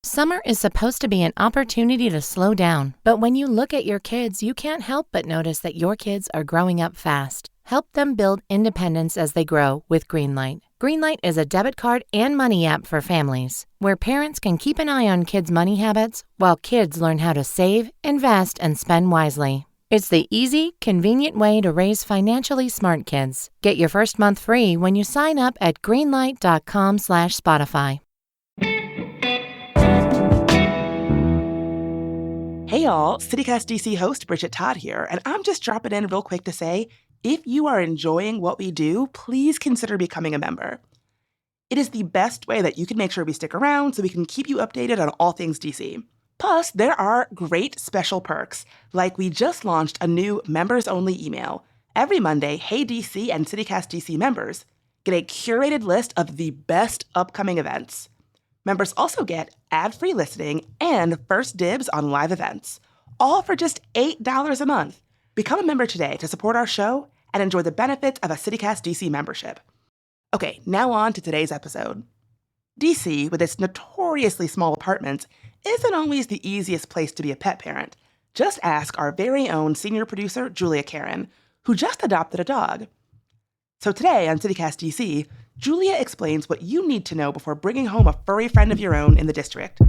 Summer is supposed to be an opportunity to slow down, but when you look at your kids, you can't help but notice that your kids are growing up fast. Help them build independence as they grow with Greenlight. Greenlight is a debit card and money app for families, where parents can keep an eye on kids' money habits while kids learn how to save, invest, and spend wisely. It's the easy, convenient way to raise financially smart kids. Get your first month free when you sign up at greenlight.com/Spotify. Hey y'all, CityCast DC host Bridget Todd here, and I'm just dropping in real quick to say, if you are enjoying what we do, please consider becoming a member. It is the best way that you can make sure we stick around so we can keep you updated on all things DC. Plus, there are great special perks, like we just launched a new members-only email. Every Monday, Hey DC and CityCast DC members get a curated list of the best upcoming events. Members also get ad-free listening and first dibs on live events, all for just $8 a month. Become a member today to support our show and enjoy the benefits of a CityCast DC membership. Okay, now on to today's episode. DC, with its notoriously small apartments, isn't always the easiest place to be a pet parent. Just ask our very own senior producer, Julia Karron, who just adopted a dog. So today on CityCast DC, Julia explains what you need to know before bringing home a furry friend of your own in the district.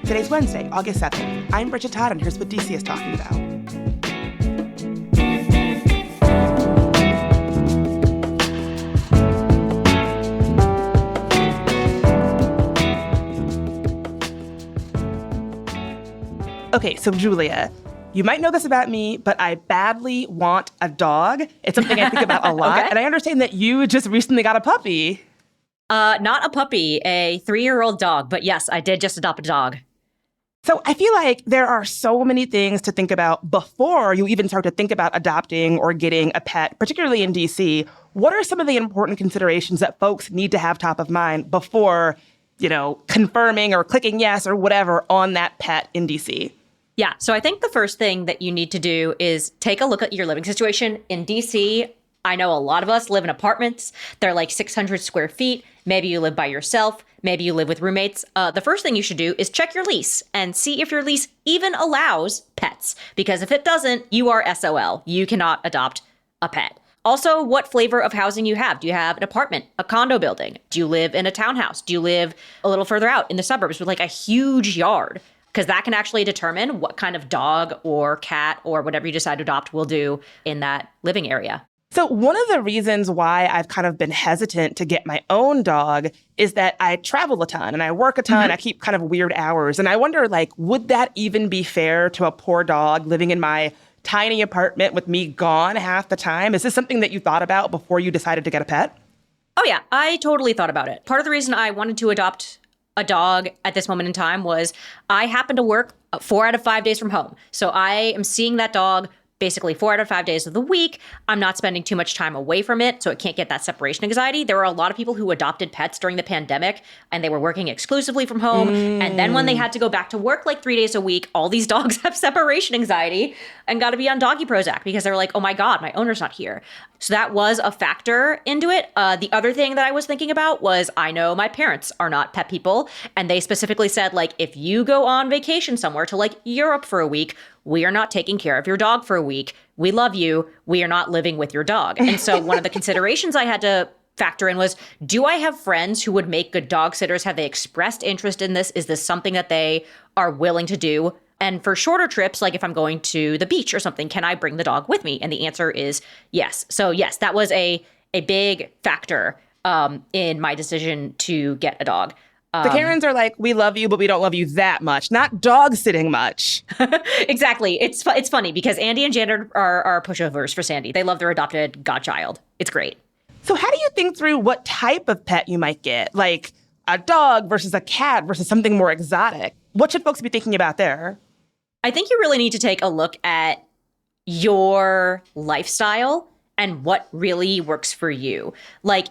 Today's Wednesday, August 7th. I'm Bridget Todd, and here's what DC is talking about. Okay, so Julia, you might know this about me, but I badly want a dog. It's something I think about a lot. Okay. And I understand that you just recently got a puppy. Not a puppy, a 3-year-old dog. But yes, I did just adopt a dog. So I feel like there are so many things to think about before you even start to think about adopting or getting a pet, particularly in DC. What are some of the important considerations that folks need to have top of mind before, confirming or clicking yes or whatever on that pet in DC? Yeah, so I think the first thing that you need to do is take a look at your living situation. In DC, I know a lot of us live in apartments. They're like 600 square feet. Maybe you live by yourself. Maybe you live with roommates. The first thing you should do is check your lease and see if your lease even allows pets. Because if it doesn't, you are SOL. You cannot adopt a pet. Also, what flavor of housing you have. Do you have an apartment, a condo building? Do you live in a townhouse? Do you live a little further out in the suburbs with like a huge yard? Because that can actually determine what kind of dog or cat or whatever you decide to adopt will do in that living area. So one of the reasons why I've kind of been hesitant to get my own dog is that I travel a ton and I work a ton. Mm-hmm. I keep kind of weird hours. And I wonder, would that even be fair to a poor dog living in my tiny apartment with me gone half the time? Is this something that you thought about before you decided to get a pet? Oh, yeah, I totally thought about it. Part of the reason I wanted to adopt a dog at this moment in time was I happen to work 4 out of 5 days from home. So I am seeing that dog basically 4 out of 5 days of the week. I'm not spending too much time away from it, so it can't get that separation anxiety. There were a lot of people who adopted pets during the pandemic, and they were working exclusively from home. And then when they had to go back to work 3 days a week, all these dogs have separation anxiety and got to be on doggy Prozac because they're like, oh my God, my owner's not here. So that was a factor into it. The other thing that I was thinking about was I know my parents are not pet people, and they specifically said, if you go on vacation somewhere to Europe for a week, we are not taking care of your dog for a week. We love you. We are not living with your dog. And so one of the considerations I had to factor in was, do I have friends who would make good dog sitters? Have they expressed interest in this? Is this something that they are willing to do? And for shorter trips, if I'm going to the beach or something, can I bring the dog with me? And the answer is yes. So yes, that was a big factor in my decision to get a dog. The Karens are like, we love you, but we don't love you that much. Not dog sitting much. Exactly. It's funny because Andy and Janet are pushovers for Sandy. They love their adopted godchild. It's great. So how do you think through what type of pet you might get? Like a dog versus a cat versus something more exotic? What should folks be thinking about there? I think you really need to take a look at your lifestyle and what really works for you.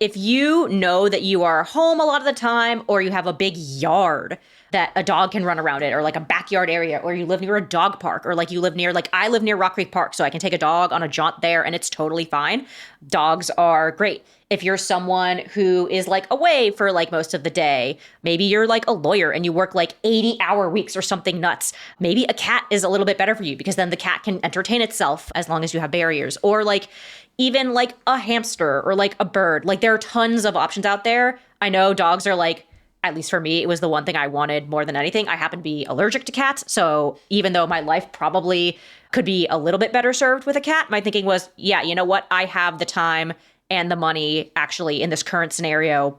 If you know that you are home a lot of the time or you have a big yard, that a dog can run around it, or like a backyard area, or you live near a dog park, or like you live near, like I live near Rock Creek Park, so I can take a dog on a jaunt there and it's totally fine. Dogs are great. If you're someone who is like away for like most of the day, maybe you're like a lawyer and you work like 80-hour weeks or something nuts. Maybe a cat is a little bit better for you because then the cat can entertain itself as long as you have barriers. Or like even like a hamster or like a bird. Like there are tons of options out there. I know dogs are like, at least for me, it was the one thing I wanted more than anything. I happen to be allergic to cats. So even though my life probably could be a little bit better served with a cat, my thinking was, yeah, you know what? I have the time and the money actually in this current scenario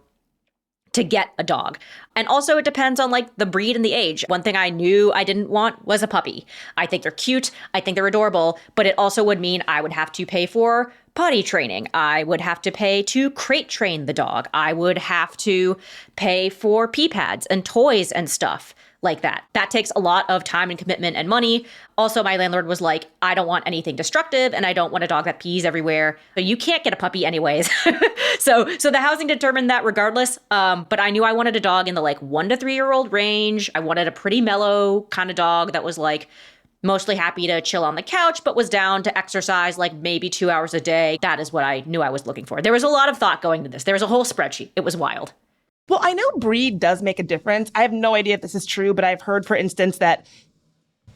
to get a dog. And also it depends on like the breed and the age. One thing I knew I didn't want was a puppy. I think they're cute. I think they're adorable, but it also would mean I would have to pay for potty training. I would have to pay to crate train the dog. I would have to pay for pee pads and toys and stuff like that. That takes a lot of time and commitment and money. Also, my landlord was like, I don't want anything destructive and I don't want a dog that pees everywhere. But you can't get a puppy anyways. So the housing determined that regardless. But I knew I wanted a dog in the like 1 to 3 year old range. I wanted a pretty mellow kind of dog that was like mostly happy to chill on the couch, but was down to exercise like maybe 2 hours a day. That is what I knew I was looking for. There was a lot of thought going to this. There was a whole spreadsheet. It was wild. Well, I know breed does make a difference. I have no idea if this is true, but I've heard, for instance, that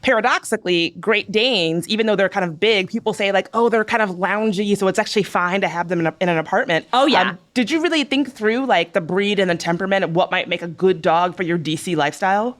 paradoxically, Great Danes, even though they're kind of big, people say like, oh, they're kind of loungy, so it's actually fine to have them in an apartment. Oh, yeah. Did you really think through like the breed and the temperament of what might make a good dog for your DC lifestyle?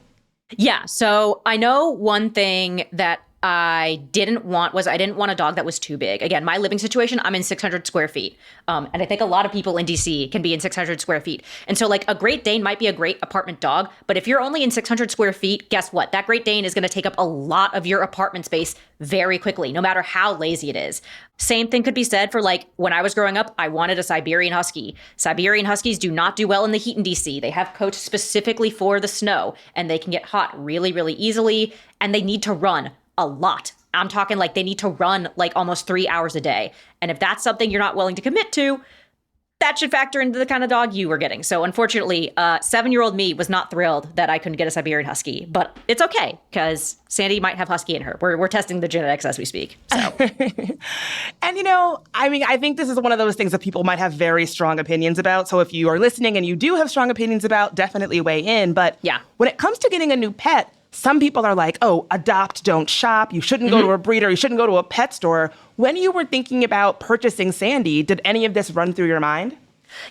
Yeah. So I know one thing that I didn't want a dog that was too big. Again, my living situation, I'm in 600 square feet. And I think a lot of people in DC can be in 600 square feet. And so like a Great Dane might be a great apartment dog, but if you're only in 600 square feet, guess what? That Great Dane is going to take up a lot of your apartment space very quickly, no matter how lazy it is. Same thing could be said for like when I was growing up, I wanted a Siberian Husky. Siberian Huskies do not do well in the heat in DC. They have coats specifically for the snow and they can get hot really, really easily and they need to run a lot. I'm talking like they need to run like almost 3 hours a day. And if that's something you're not willing to commit to, that should factor into the kind of dog you were getting. So unfortunately, 7-year-old me was not thrilled that I couldn't get a Siberian Husky, but it's okay because Sandy might have Husky in her. We're testing the genetics as we speak. So. And, you know, I mean, I think this is one of those things that people might have very strong opinions about. So if you are listening and you do have strong opinions about, definitely weigh in. But yeah, when it comes to getting a new pet, some people are like, oh, adopt, don't shop. You shouldn't go to a breeder. You shouldn't go to a pet store. When you were thinking about purchasing Sandy, did any of this run through your mind?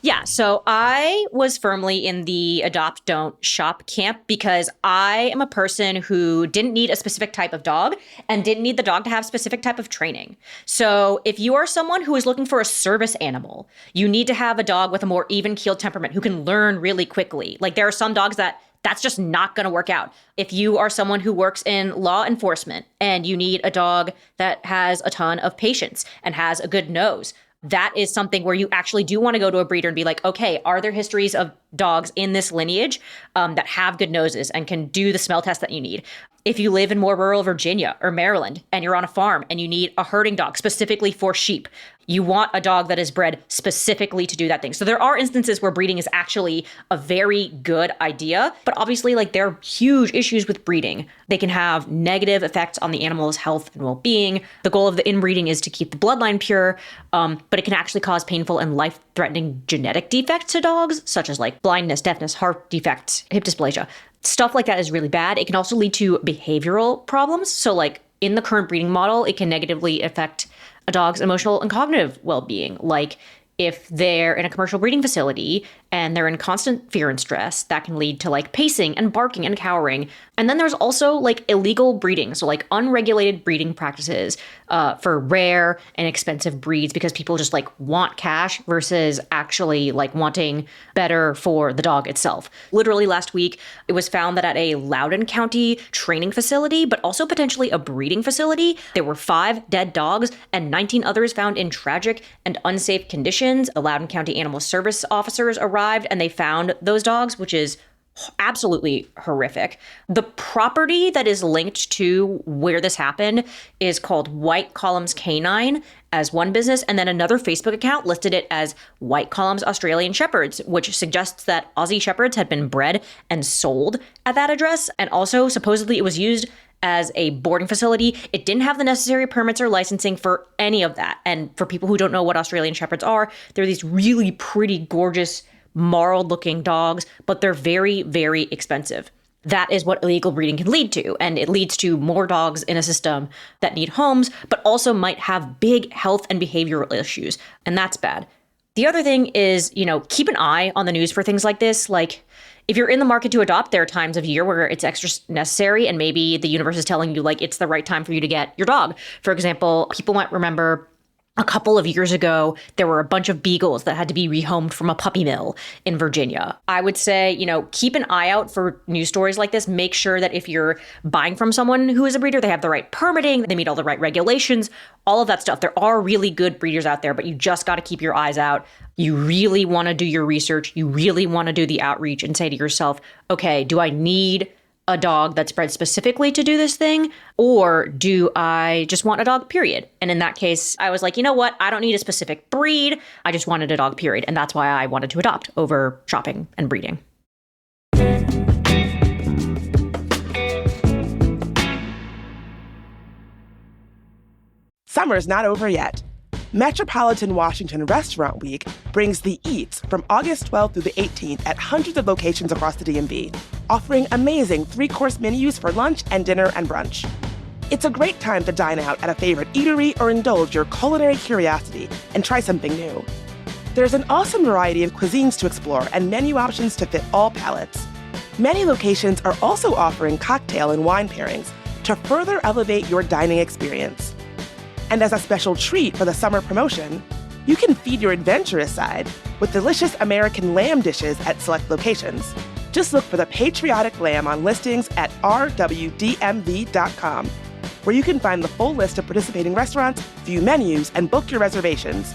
Yeah, so I was firmly in the adopt, don't shop camp because I am a person who didn't need a specific type of dog and didn't need the dog to have specific type of training. So if you are someone who is looking for a service animal, you need to have a dog with a more even-keeled temperament who can learn really quickly. Like there are some dogs that's just not going to work out. If you are someone who works in law enforcement and you need a dog that has a ton of patience and has a good nose, that is something where you actually do want to go to a breeder and be like, okay, are there histories of dogs in this lineage that have good noses and can do the smell test that you need? If you live in more rural Virginia or Maryland and you're on a farm and you need a herding dog specifically for sheep, you want a dog that is bred specifically to do that thing. So there are instances where breeding is actually a very good idea, but obviously like there are huge issues with breeding. They can have negative effects on the animal's health and well-being. The goal of the inbreeding is to keep the bloodline pure, but it can actually cause painful and life-threatening genetic defects to dogs, such as like blindness, deafness, heart defects, hip dysplasia. Stuff like that is really bad. It can also lead to behavioral problems. So like in the current breeding model, it can negatively affect a dog's emotional and cognitive well-being. Like if they're in a commercial breeding facility and they're in constant fear and stress, that can lead to like pacing and barking and cowering. And then there's also like illegal breeding. So like unregulated breeding practices for rare and expensive breeds because people just like want cash versus actually like wanting better for the dog itself. Literally last week, it was found that at a Loudoun County training facility, but also potentially a breeding facility, there were 5 dead dogs and 19 others found in tragic and unsafe conditions. The Loudoun County Animal Service officers arrived and they found those dogs, which is absolutely horrific. The property that is linked to where this happened is called White Columns Canine as one business, and then another Facebook account listed it as White Columns Australian Shepherds, which suggests that Aussie Shepherds had been bred and sold at that address. And also, supposedly, it was used as a boarding facility. It didn't have the necessary permits or licensing for any of that. And for people who don't know what Australian Shepherds are, they're these really pretty, gorgeous, marled looking dogs, but they're very, very expensive. That is what illegal breeding can lead to. And it leads to more dogs in a system that need homes, but also might have big health and behavioral issues. And that's bad. The other thing is, keep an eye on the news for things like this. Like, if you're in the market to adopt, there are times of year where it's extra necessary, and maybe the universe is telling you, like, it's the right time for you to get your dog. For example, people might remember a couple of years ago, there were a bunch of beagles that had to be rehomed from a puppy mill in Virginia. I would say, keep an eye out for news stories like this. Make sure that if you're buying from someone who is a breeder, they have the right permitting, they meet all the right regulations, all of that stuff. There are really good breeders out there, but you just got to keep your eyes out. You really want to do your research. You really want to do the outreach and say to yourself, okay, do I need a dog that's bred specifically to do this thing, or do I just want a dog, period? And in that case, I was like, you know what? I don't need a specific breed. I just wanted a dog, period. And that's why I wanted to adopt over shopping and breeding. Summer's not over yet. Metropolitan Washington Restaurant Week brings the eats from August 12th through the 18th at hundreds of locations across the DMV, offering amazing 3-course menus for lunch and dinner and brunch. It's a great time to dine out at a favorite eatery or indulge your culinary curiosity and try something new. There's an awesome variety of cuisines to explore and menu options to fit all palates. Many locations are also offering cocktail and wine pairings to further elevate your dining experience. And as a special treat for the summer promotion, you can feed your adventurous side with delicious American lamb dishes at select locations. Just look for the patriotic lamb on listings at rwdmv.com, where you can find the full list of participating restaurants, view menus, and book your reservations.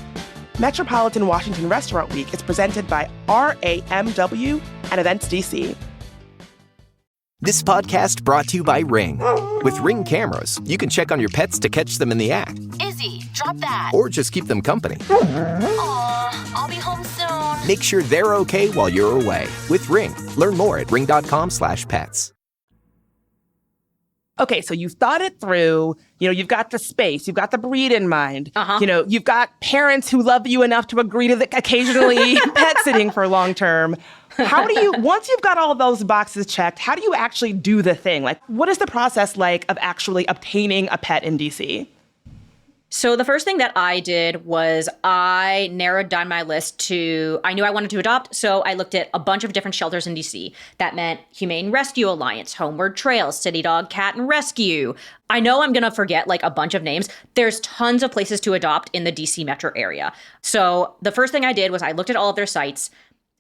Metropolitan Washington Restaurant Week is presented by RAMW and Events DC. This podcast brought to you by Ring. With Ring cameras, you can check on your pets to catch them in the act. Izzy, drop that. Or just keep them company. Aw, I'll be home soon. Make sure they're okay while you're away. With Ring. Learn more at ring.com/pets. Okay, so you've thought it through. You've got the space. You've got the breed in mind. You've got parents who love you enough to agree to the occasionally pet sitting for long term. How do you, once you've got all of those boxes checked, how do you actually do the thing? Like, what is the process like of actually obtaining a pet in DC? So the first thing that I did was I narrowed down my list to, I knew I wanted to adopt, so I looked at a bunch of different shelters in DC. That meant Humane Rescue Alliance, Homeward Trails, City Dog, Cat and Rescue. I know I'm going to forget like a bunch of names. There's tons of places to adopt in the DC metro area. So the first thing I did was I looked at all of their sites,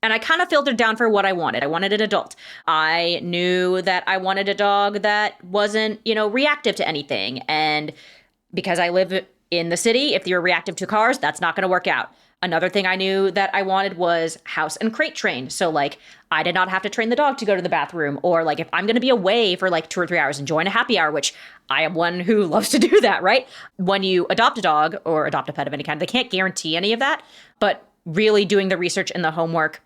and I kind of filtered down for what I wanted. I wanted an adult. I knew that I wanted a dog that wasn't, reactive to anything. And because I live in the city, if you're reactive to cars, that's not going to work out. Another thing I knew that I wanted was house and crate trained. So like I did not have to train the dog to go to the bathroom, or like if I'm going to be away for like 2 or 3 hours and join a happy hour, which I am one who loves to do that, right? When you adopt a dog or adopt a pet of any kind, they can't guarantee any of that, but really doing the research and the homework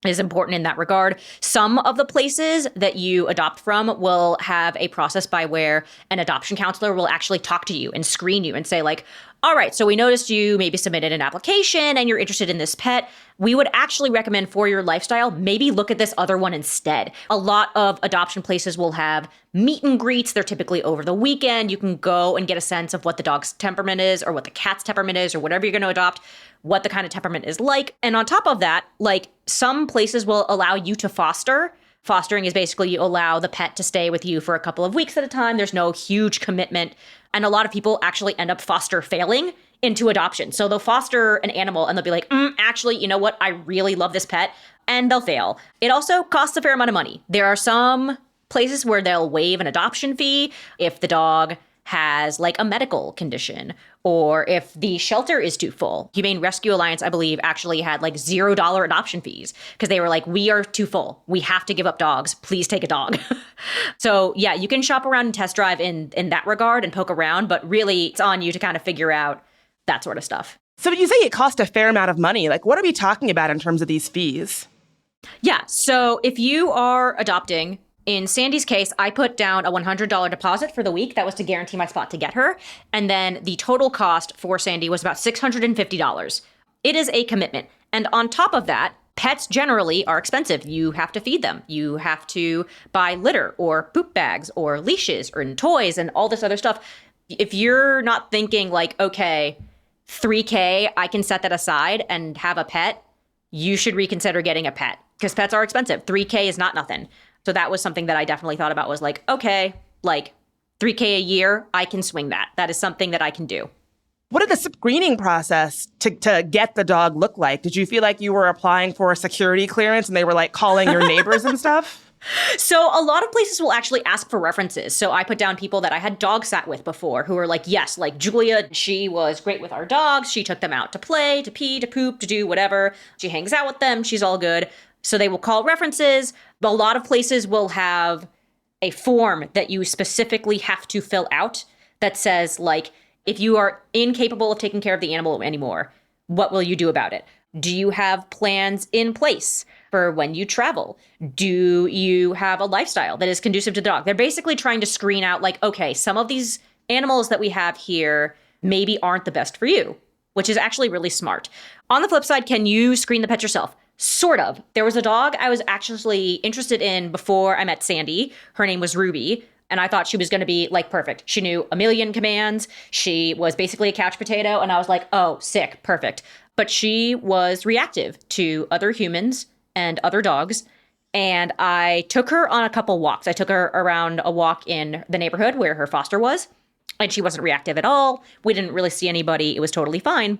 is important in that regard. Some of the places that you adopt from will have a process by where an adoption counselor will actually talk to you and screen you and say like, all right, so we noticed you maybe submitted an application and you're interested in this pet. We would actually recommend for your lifestyle, maybe look at this other one instead. A lot of adoption places will have meet and greets. They're typically over the weekend. You can go and get a sense of what the dog's temperament is or what the cat's temperament is or whatever you're going to adopt, what the kind of temperament is like. And on top of that, like some places will allow you to foster. Fostering is basically you allow the pet to stay with you for a couple of weeks at a time. There's no huge commitment. And a lot of people actually end up foster failing into adoption. So they'll foster an animal and they'll be like, actually, you know what? I really love this pet. And they'll fail. It also costs a fair amount of money. There are some places where they'll waive an adoption fee if the dog has like a medical condition, or if the shelter is too full. Humane Rescue Alliance, I believe, actually had like $0 adoption fees because they were like, we are too full. We have to give up dogs. Please take a dog. So yeah, you can shop around and test drive in that regard and poke around, but really it's on you to kind of figure out that sort of stuff. So you say it cost a fair amount of money. Like, what are we talking about in terms of these fees? Yeah. So if you are adopting, in Sandy's case, I put down a $100 deposit for the week. That was to guarantee my spot to get her. And then the total cost for Sandy was about $650. It is a commitment. And on top of that, pets generally are expensive. You have to feed them. You have to buy litter or poop bags or leashes or toys and all this other stuff. If you're not thinking like, okay, $3K, I can set that aside and have a pet, you should reconsider getting a pet because pets are expensive. $3K is not nothing. So that was something that I definitely thought about, was like, okay, like $3K a year, I can swing that. That is something that I can do. What did the screening process to get the dog look like? Did you feel like you were applying for a security clearance and they were like calling your neighbors and stuff? So a lot of places will actually ask for references. So I put down people that I had dog sat with before who were like, yes, like Julia, she was great with our dogs. She took them out to play, to pee, to poop, to do whatever. She hangs out with them. She's all good. So they will call references. But a lot of places will have a form that you specifically have to fill out that says, like, if you are incapable of taking care of the animal anymore, what will you do about it? Do you have plans in place for when you travel? Do you have a lifestyle that is conducive to the dog? They're basically trying to screen out, like, okay, some of these animals that we have here maybe aren't the best for you, which is actually really smart. On the flip side, can you screen the pet yourself? Sort of. There was a dog I was actually interested in before I met Sandy. Her name was Ruby. And I thought she was going to be like perfect. She knew a million commands. She was basically a couch potato. And I was like, oh, sick, perfect. But she was reactive to other humans and other dogs. And I took her on a couple walks. I took her around a walk in the neighborhood where her foster was. And she wasn't reactive at all. We didn't really see anybody. It was totally fine.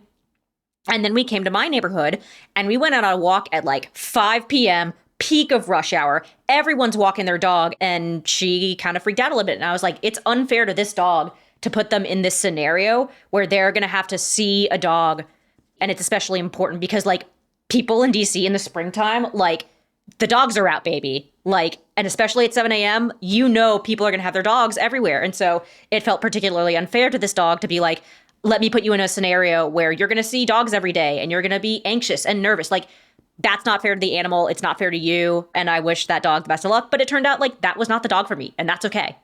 And then we came to my neighborhood and we went out on a walk at like 5 p.m., peak of rush hour. Everyone's walking their dog and she kind of freaked out a little bit. And I was like, it's unfair to this dog to put them in this scenario where they're going to have to see a dog. And it's especially important because like people in DC in the springtime, like the dogs are out, baby. Like, and especially at 7 a.m., you know, people are going to have their dogs everywhere. And so it felt particularly unfair to this dog to be like, let me put you in a scenario where you're going to see dogs every day and you're going to be anxious and nervous. Like, that's not fair to the animal. It's not fair to you. And I wish that dog the best of luck. But it turned out like that was not the dog for me. And that's okay.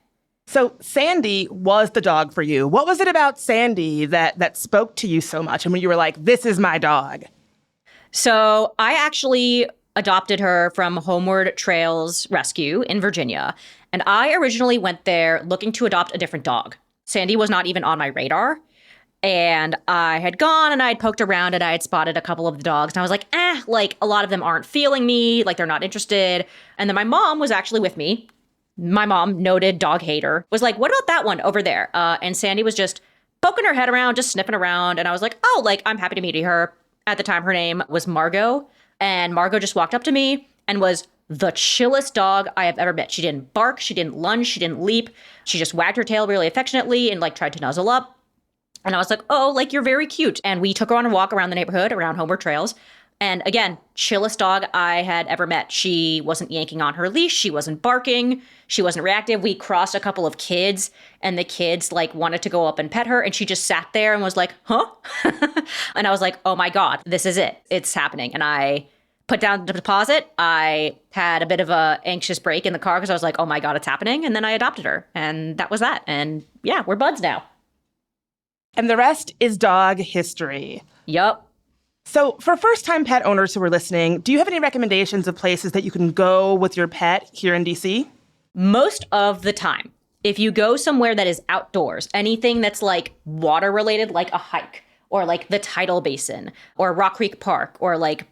So Sandy was the dog for you. What was it about Sandy that spoke to you so much? And when you were like, this is my dog. So I actually adopted her from Homeward Trails Rescue in Virginia. And I originally went there looking to adopt a different dog. Sandy was not even on my radar. And I had gone and I had poked around and I had spotted a couple of the dogs. And I was like, like a lot of them aren't feeling me, like they're not interested. And then my mom was actually with me. My mom, noted dog hater, was like, what about that one over there? And Sandy was just poking her head around, just sniffing around. And I was like, oh, like, I'm happy to meet her. At the time, her name was Margot. And Margot just walked up to me and was the chillest dog I have ever met. She didn't bark. She didn't lunge. She didn't leap. She just wagged her tail really affectionately and like tried to nuzzle up. And I was like, oh, like, you're very cute. And we took her on a walk around the neighborhood, around Homeward Trails. And again, chillest dog I had ever met. She wasn't yanking on her leash. She wasn't barking. She wasn't reactive. We crossed a couple of kids and the kids like wanted to go up and pet her. And she just sat there and was like, huh? And I was like, oh my God, this is it. It's happening. And I put down the deposit. I had a bit of a anxious break in the car because I was like, oh my God, it's happening. And then I adopted her. And that was that. And yeah, we're buds now. And the rest is dog history. Yup. So for first-time pet owners who are listening, do you have any recommendations of places that you can go with your pet here in DC? Most of the time, if you go somewhere that is outdoors, anything that's like water related, like a hike or like the tidal basin or Rock Creek Park or like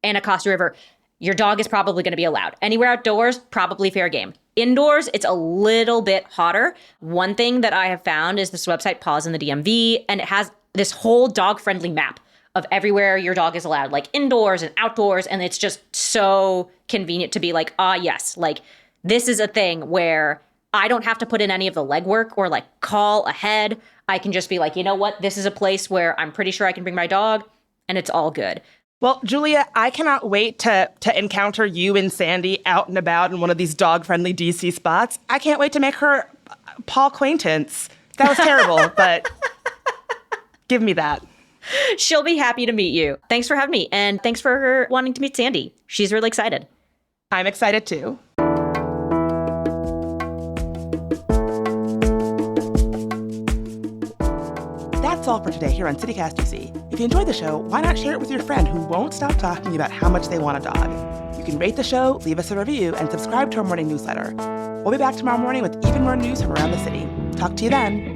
Anacostia River, your dog is probably going to be allowed. Anywhere outdoors, probably fair game. Indoors, it's a little bit hotter. One thing that I have found is this website, Paws in the DMV, and it has this whole dog-friendly map of everywhere your dog is allowed, like indoors and outdoors. And it's just so convenient to be like, yes, like this is a thing where I don't have to put in any of the legwork or like call ahead. I can just be like, you know what? This is a place where I'm pretty sure I can bring my dog and it's all good. Well, Julia, I cannot wait to encounter you and Sandy out and about in one of these dog-friendly DC spots. I can't wait to make her paw acquaintance. That was terrible, but give me that. She'll be happy to meet you. Thanks for having me. And thanks for her wanting to meet Sandy. She's really excited. I'm excited too. That's all for today here on CityCast DC. If you enjoyed the show, why not share it with your friend who won't stop talking about how much they want a dog? You can rate the show, leave us a review, and subscribe to our morning newsletter. We'll be back tomorrow morning with even more news from around the city. Talk to you then.